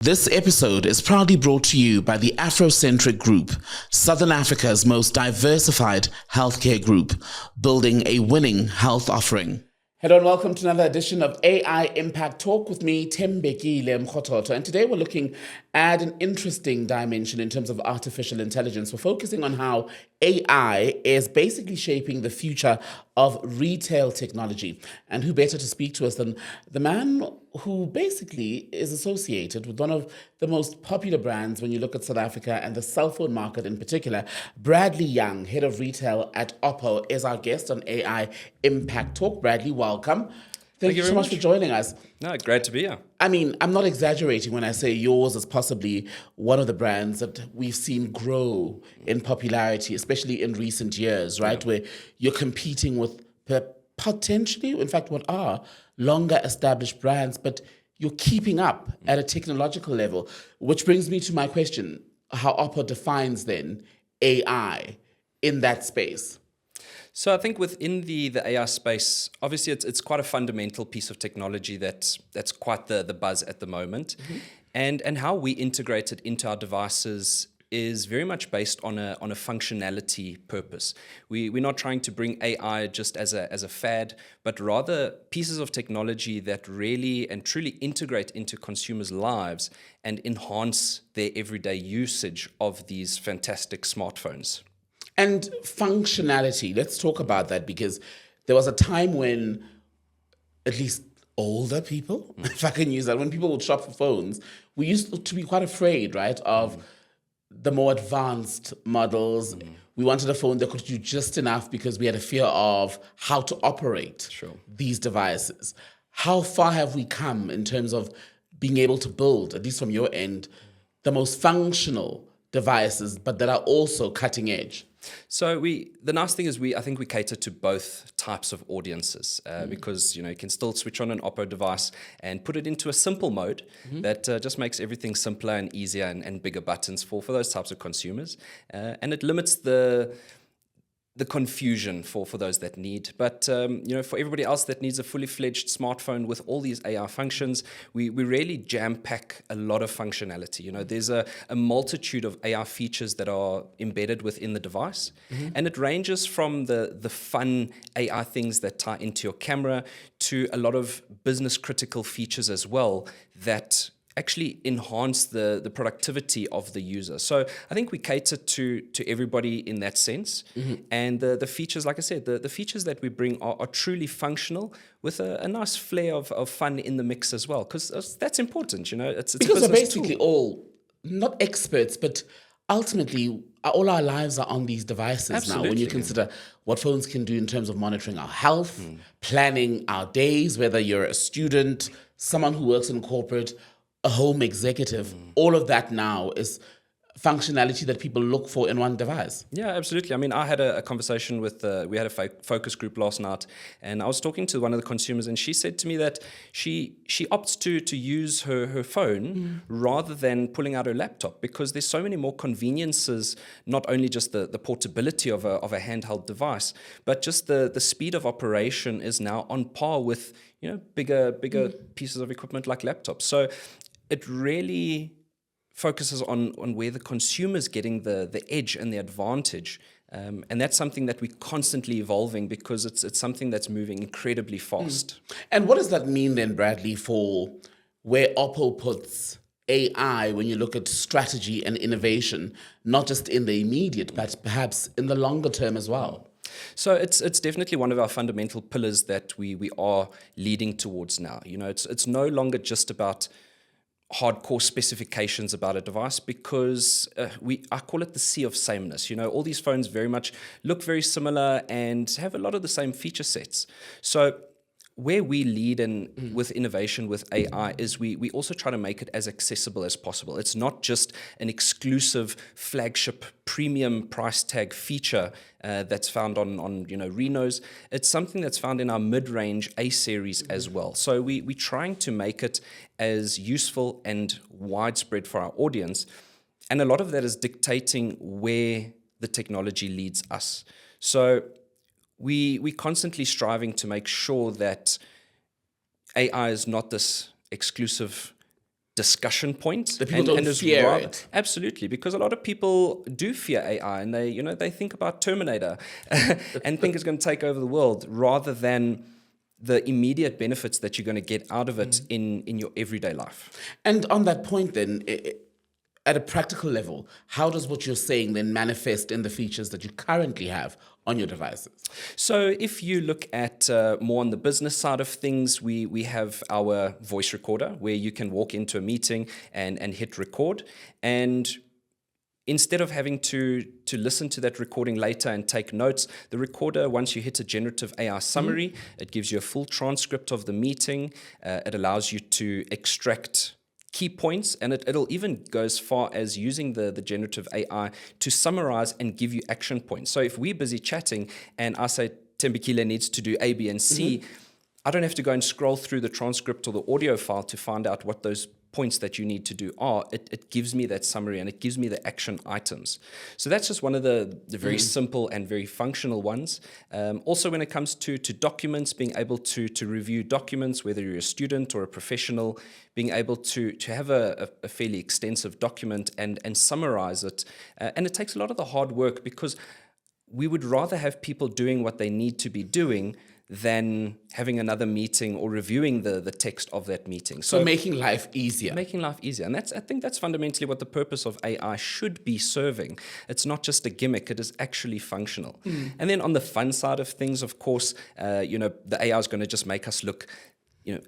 This episode is proudly brought to you by the Afrocentric Group, Southern Africa's most diversified healthcare group, building a winning health offering. Hello and welcome to another edition of AI Impact Talk with me, Thembekile Mrototo. And today we're looking at an interesting dimension in terms of artificial intelligence. We're focusing on how AI is basically shaping the future of retail technology. And who better to speak to us than the man who basically is associated with one of the most popular brands when you look at South Africa and the cell phone market in particular. Bradley Young, head of retail at OPPO, is our guest on AI Impact Talk. Bradley, welcome. Thank you so much for joining us. No, great to be here. I mean, I'm not exaggerating when I say yours is possibly one of the brands that we've seen grow in popularity, especially in recent years, right? Yeah. Where you're competing with potentially, in fact, what are longer established brands, but you're keeping up at a technological level, which brings me to my question, how OPPO defines then AI in that space. So I think within the AI space, obviously it's quite a fundamental piece of technology that's quite the buzz at the moment. Mm-hmm. And how we integrate it into our devices is very much based on a functionality purpose. We're not trying to bring AI just as a fad, but rather pieces of technology that really and truly integrate into consumers' lives and enhance their everyday usage of these fantastic smartphones. And functionality, let's talk about that, because there was a time when at least older people, if I can use that, when people would shop for phones, we used to be quite afraid, right, of the more advanced models. We wanted a phone that could do just enough because we had a fear of how to operate these devices. How far have we come in terms of being able to build, at least from your end, the most functional devices, but that are also cutting edge? So the nice thing is I think we cater to both types of audiences because you can still switch on an OPPO device and put it into a simple mode that just makes everything simpler and easier and bigger buttons for those types of consumers, and it limits the confusion for those that need. But for everybody else that needs a fully fledged smartphone with all these AI functions, we really jam pack a lot of functionality. There's a multitude of AI features that are embedded within the device, and it ranges from the fun AI things that tie into your camera to a lot of business critical features as well that actually enhance the productivity of the user. So I think we cater to everybody in that sense. And the features, like I said, the features that we bring are truly functional with a nice flair of fun in the mix as well, because that's important, it's because we're basically all not experts, but ultimately all our lives are on these devices. Absolutely. Now, when you consider what phones can do in terms of monitoring our health, planning our days, whether you're a student, someone who works in corporate, a home executive, all of that now is functionality that people look for in one device. Yeah, absolutely. I mean, I had a conversation with, we had a focus group last night, and I was talking to one of the consumers, and she said to me that she opts to use her phone rather than pulling out her laptop, because there's so many more conveniences, not only just the portability of a handheld device, but just the speed of operation is now on par with bigger pieces of equipment like laptops. So it really focuses on where the consumer's getting the edge and the advantage. And that's something that we're constantly evolving because it's something that's moving incredibly fast. And what does that mean then, Bradley, for where OPPO puts AI when you look at strategy and innovation, not just in the immediate, but perhaps in the longer term as well? So it's definitely one of our fundamental pillars that we are leading towards now. It's no longer just about hardcore specifications about a device, because I call it the sea of sameness. All these phones very much look very similar and have a lot of the same feature sets. So where we lead in with innovation with AI is we also try to make it as accessible as possible. It's not just an exclusive flagship premium price tag feature that's found on Renos. It's something that's found in our mid-range A series as well. So we're trying to make it as useful and widespread for our audience. And a lot of that is dictating where the technology leads us. So we're constantly striving to make sure that AI is not this exclusive discussion point. The people don't fear it. Absolutely, because a lot of people do fear AI, and they think about Terminator and think it's going to take over the world, rather than the immediate benefits that you're going to get out of it in your everyday life. And on that point then, at a practical level, how does what you're saying then manifest in the features that you currently have on your devices? So if you look at more on the business side of things, we have our voice recorder where you can walk into a meeting and hit record. And instead of having to listen to that recording later and take notes, the recorder, once you hit a generative AI summary, it gives you a full transcript of the meeting. It allows you to extract key points, and it'll even go as far as using the generative AI to summarize and give you action points. So if we're busy chatting and I say Thembekile needs to do A, B, and C, I don't have to go and scroll through the transcript or the audio file to find out what those points that you need to do are. It gives me that summary and it gives me the action items. So that's just one of the very simple and very functional ones. Also, when it comes to documents, being able to review documents, whether you're a student or a professional, being able to have a fairly extensive document and summarize it. And it takes a lot of the hard work, because we would rather have people doing what they need to be doing than having another meeting or reviewing the text of that meeting. So making life easier. Making life easier. And I think that's fundamentally what the purpose of AI should be serving. It's not just a gimmick, it is actually functional. And then on the fun side of things, of course, the AI is going to just make us look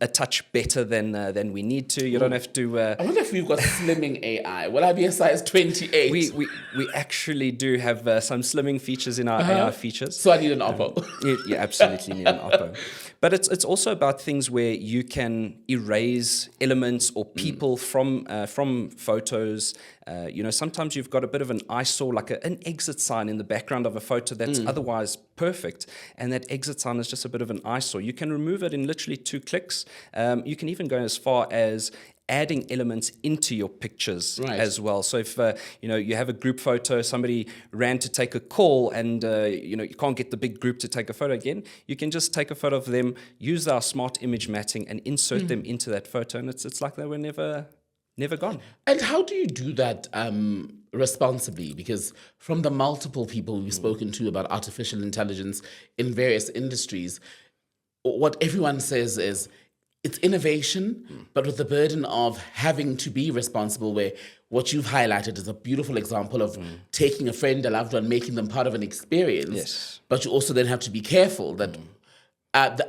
a touch better than we need to. You don't have to... I wonder if we've got slimming AI. Will I be a size 28? We actually do have some slimming features in our AI features. So I need an OPPO. You absolutely need an OPPO. But it's also about things where you can erase elements or people from photos. Sometimes you've got a bit of an eyesore, like an exit sign in the background of a photo that's otherwise perfect, and that exit sign is just a bit of an eyesore. You can remove it in literally 2 clicks. You can even go as far as adding elements into your pictures as well. So if you have a group photo, somebody ran to take a call, and you can't get the big group to take a photo again, you can just take a photo of them, use our smart image matching, and insert them into that photo, and it's like they were never gone. And how do you do that responsibly? Because from the multiple people we've spoken to about artificial intelligence in various industries, what everyone says is it's innovation, but with the burden of having to be responsible, where what you've highlighted is a beautiful example of taking a friend, a loved one, making them part of an experience. Yes. But you also then have to be careful that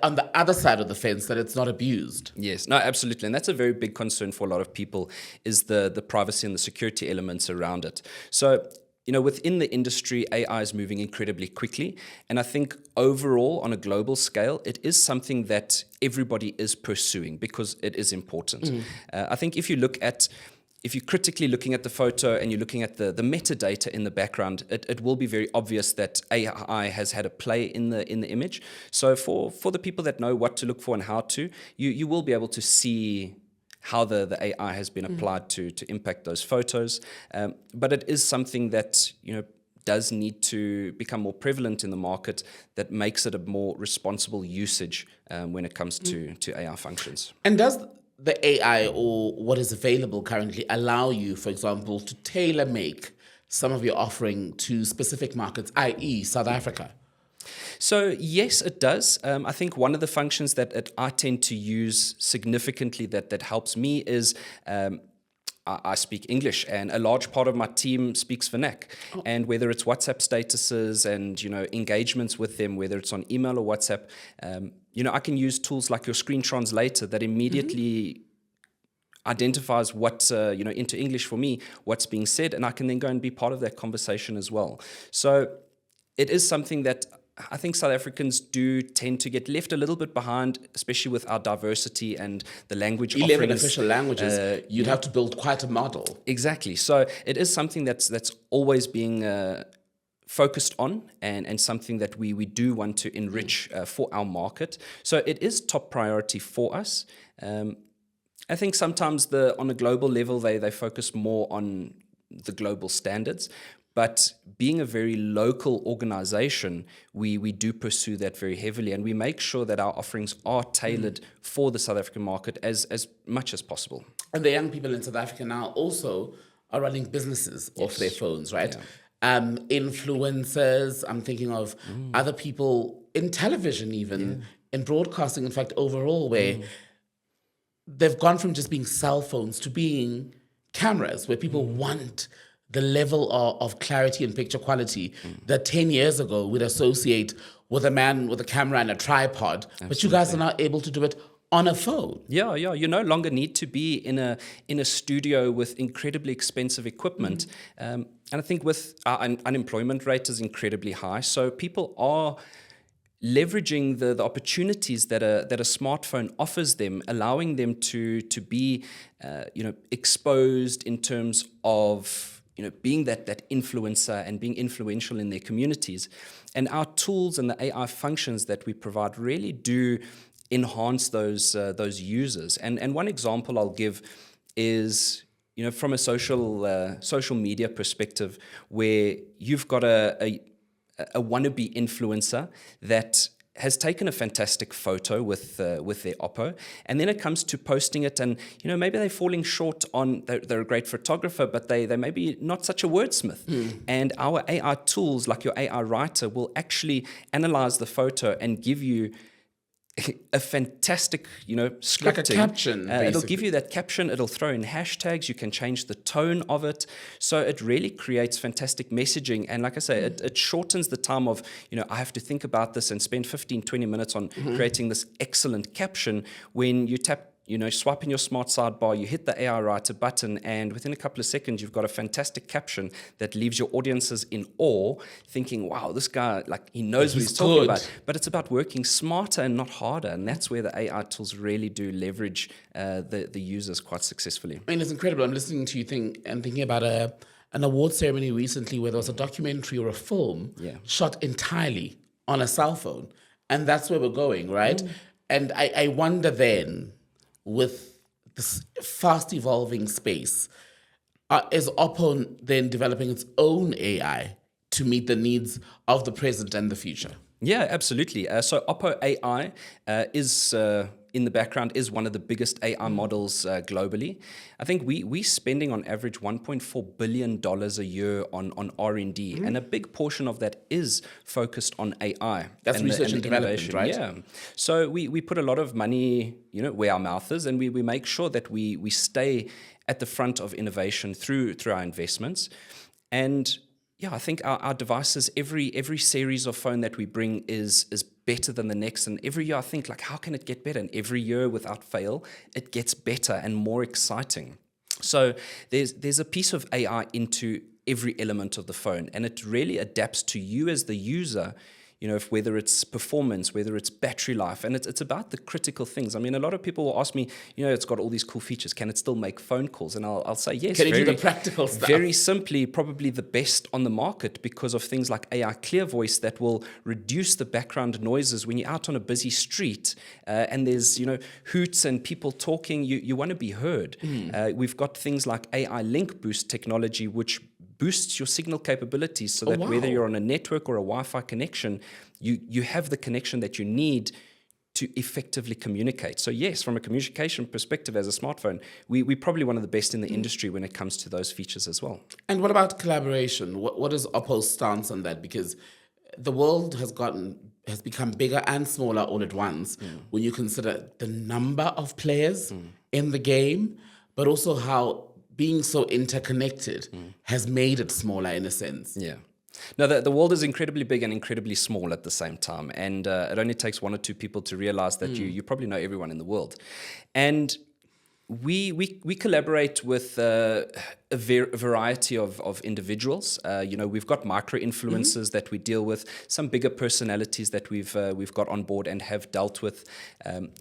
on the other side of the fence, that it's not abused. Yes, no, absolutely. And that's a very big concern for a lot of people, is the privacy and the security elements around it. So, within the industry, AI is moving incredibly quickly. And I think overall, on a global scale, it is something that everybody is pursuing because it is important. I think if you're critically looking at the photo and you're looking at the metadata in the background, it will be very obvious that AI has had a play in the image. So for the people that know what to look for and how to, you will be able to see how the AI has been applied to impact those photos. But it is something that, does need to become more prevalent in the market, that makes it a more responsible usage when it comes to AI functions. And does the AI, or what is available currently, allow you, for example, to tailor make some of your offering to specific markets, i.e. South Africa? So yes, it does. I think one of the functions that I tend to use significantly that helps me is I speak English, and a large part of my team speaks Vernac. And whether it's WhatsApp statuses and engagements with them, whether it's on email or WhatsApp, I can use tools like your screen translator that immediately identifies what into English for me, what's being said, and I can then go and be part of that conversation as well. So it is something that I think South Africans do tend to get left a little bit behind, especially with our diversity and the language 11 offerings. official languages. You'd have to build quite a model. Exactly. So it is something that's always being focused on, and something that we do want to enrich for our market. So it is top priority for us. I think sometimes on a global level, they focus more on the global standards. But being a very local organization, we do pursue that very heavily, and we make sure that our offerings are tailored for the South African market as much as possible. And the young people in South Africa now also are running businesses off their phones, right? Influencers, I'm thinking of other people in television, even in broadcasting, in fact, overall, where they've gone from just being cell phones to being cameras, where people want the level of clarity and picture quality that 10 years ago we'd associate with a man with a camera and a tripod. Absolutely. But you guys are now able to do it on a phone. Yeah. You no longer need to be in a studio with incredibly expensive equipment. And I think with our unemployment rate is incredibly high, so people are leveraging the opportunities that a smartphone offers them, allowing them to be exposed in terms of being that influencer and being influential in their communities. And our tools and the AI functions that we provide really do enhance those users. And one example I'll give is from a social media perspective, where you've got a wannabe influencer that has taken a fantastic photo with their OPPO, and then it comes to posting it, and maybe they're falling short on they're a great photographer, but they may be not such a wordsmith. And our AI tools, like your AI writer, will actually analyze the photo and give you a fantastic, scripting. Like a caption, it'll give you that caption. It'll throw in hashtags. You can change the tone of it. So it really creates fantastic messaging. And like I say, it shortens the time of, I have to think about this and spend 15, 20 minutes on creating this excellent caption. When you tap, swipe in your smart sidebar, you hit the AI writer button, and within a couple of seconds, you've got a fantastic caption that leaves your audiences in awe, thinking, wow, this guy, he knows what he's talking about. But it's about working smarter and not harder, and that's where the AI tools really do leverage the users quite successfully. I mean, it's incredible. I'm listening to you thinking about an award ceremony recently where there was a documentary or a film shot entirely on a cell phone, and that's where we're going, right? And I wonder then, with this fast evolving space, is OPPO then developing its own AI to meet the needs of the present and the future? Yeah, absolutely. So OPPO AI is in the background is one of the biggest AI models globally. I think we're spending on average $1.4 billion a year on R&D, and a big portion of that is focused on AI. That's research and development, right? Yeah. So we put a lot of money, where our mouth is, and we make sure that we stay at the front of innovation through our investments. And I think our devices, every series of phone that we bring is better than the next. And every year I think, how can it get better? And every year, without fail, it gets better and more exciting. So there's a piece of AI into every element of the phone, and it really adapts to you as the user. Whether it's performance, whether it's battery life, and it's about the critical things. I mean, a lot of people will ask me, it's got all these cool features. Can it still make phone calls? And I'll say yes. Can it do the practical stuff? Very simply, probably the best on the market because of things like AI Clear Voice that will reduce the background noises when you're out on a busy street and there's hoots and people talking. You want to be heard. We've got things like AI Link Boost technology, which boosts your signal capabilities so that whether you're on a network or a Wi-Fi connection, you have the connection that you need to effectively communicate. So yes, from a communication perspective as a smartphone, we're probably one of the best in the industry when it comes to those features as well. And what about collaboration? What is OPPO's stance on that? Because the world has become bigger and smaller all at once when you consider the number of players in the game, but also how being so interconnected has made it smaller in a sense. Yeah. No, the world is incredibly big and incredibly small at the same time. And it only takes one or two people to realize that you probably know everyone in the world. And we collaborate with a variety of individuals. We've got micro influencers that we deal with, some bigger personalities that we've got on board and have dealt with.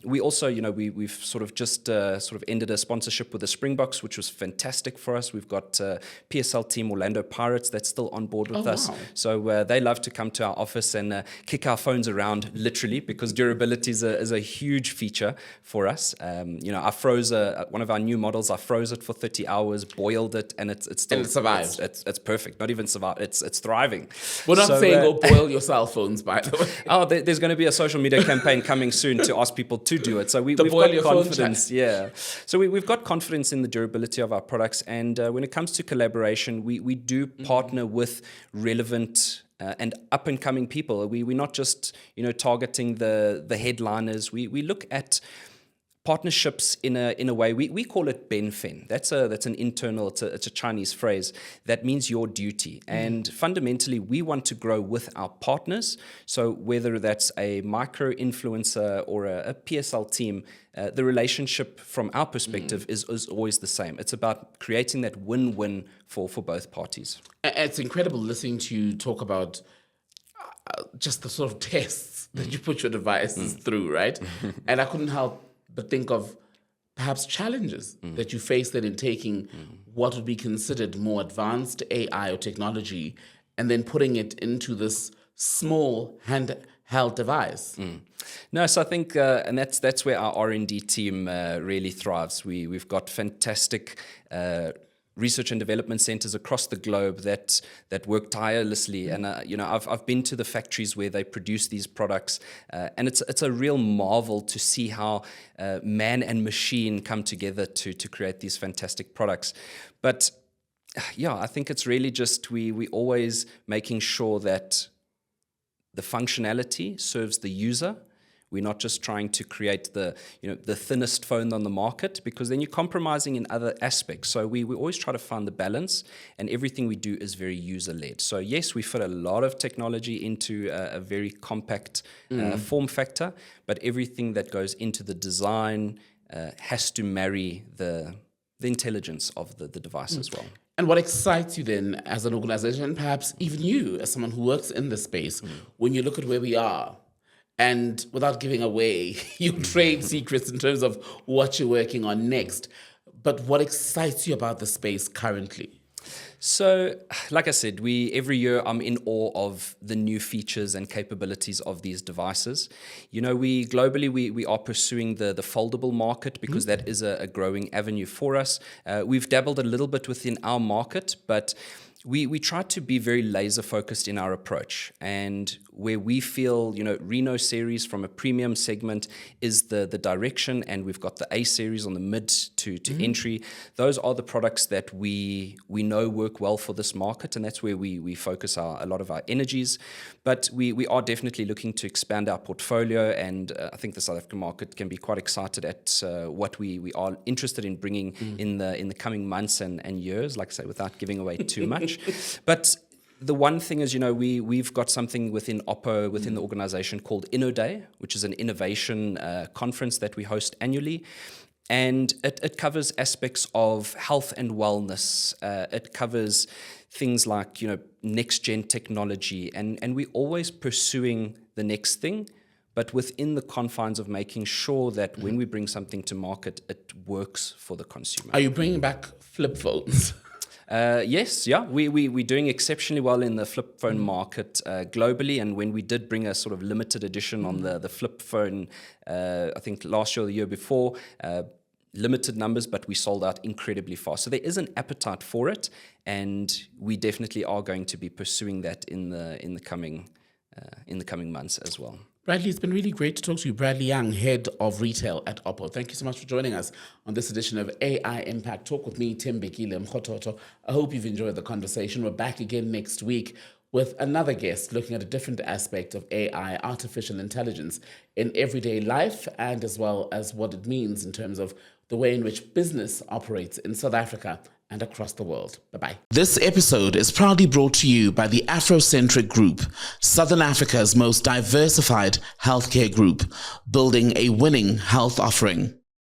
We also, we've sort of just ended a sponsorship with the Springboks, which was fantastic for us. We've got PSL team Orlando Pirates that's still on board with us. Wow. So they love to come to our office and kick our phones around, literally, because durability is a huge feature for us. I froze one of our new models. I froze it for 30 hours, boiled it, it, and it's still And it survived. It's perfect. Not even survive. It's thriving. We're not saying go boil your cell phones, by the way. Oh, there's going to be a social media campaign coming soon to ask people to do it. So we've boil got your phone confidence. Yeah. So we've got confidence in the durability of our products. And when it comes to collaboration, we do partner with relevant and up-and-coming people. We're not just targeting the headliners. We look at partnerships in a way we call it benfen. That's an internal. It's a Chinese phrase that means your duty. And fundamentally, we want to grow with our partners. So whether that's a micro influencer or a PSL team, the relationship from our perspective is always the same. It's about creating that win-win for both parties. It's incredible listening to you talk about just the sort of tests that you put your devices through, right? And I couldn't help but think of perhaps challenges that you face then in taking what would be considered more advanced AI or technology and then putting it into this small handheld device. No, so I think, and that's where our R&D team really thrives. We've got fantastic research and development centers across the globe that work tirelessly, and I've been to the factories where they produce these products, and it's a real marvel to see how man and machine come together to create these fantastic products. But yeah, I think it's really just we always making sure that the functionality serves the user. We're not just trying to create the thinnest phone on the market, because then you're compromising in other aspects. So we always try to find the balance, and everything we do is very user-led. So yes, we fit a lot of technology into a very compact form factor, but everything that goes into the design has to marry the intelligence of the device as well. And what excites you then as an organization, perhaps even you as someone who works in this space, when you look at where we are, and without giving away your trade secrets in terms of what you're working on next, but what excites you about the space currently? So, like I said, every year I'm in awe of the new features and capabilities of these devices. We globally we are pursuing the foldable market, because that is a growing avenue for us. We've dabbled a little bit within our market, but we try to be very laser focused in our approach, and where we feel Reno series from a premium segment is the direction, and we've got the A series on the mid to entry. Those are the products that we know work well for this market, and that's where we focus a lot of our energies. But we are definitely looking to expand our portfolio, and I think the South African market can be quite excited at what we are interested in bringing in the coming months and years. Like I say, without giving away too much. But the one thing is, we've got something within OPPO, within the organization, called InnoDay, which is an innovation conference that we host annually. And it covers aspects of health and wellness. It covers things like, next-gen technology. And we're always pursuing the next thing, but within the confines of making sure that when we bring something to market, it works for the consumer. Are you bringing back flip phones? Yes, yeah. We're doing exceptionally well in the flip phone market globally, and when we did bring a sort of limited edition on the flip phone, I think last year or the year before, limited numbers, but we sold out incredibly fast. So there is an appetite for it, and we definitely are going to be pursuing that in the coming months as well. Bradley, it's been really great to talk to you. Bradley Young, Head of Retail at OPPO. Thank you so much for joining us on this edition of AI Impact Talk with me, Thembekile, Mrototo. I hope you've enjoyed the conversation. We're back again next week with another guest looking at a different aspect of AI, artificial intelligence, in everyday life, and as well as what it means in terms of the way in which business operates in South Africa and across the world. Bye-bye. This episode is proudly brought to you by the Afrocentric Group, Southern Africa's most diversified healthcare group, building a winning health offering.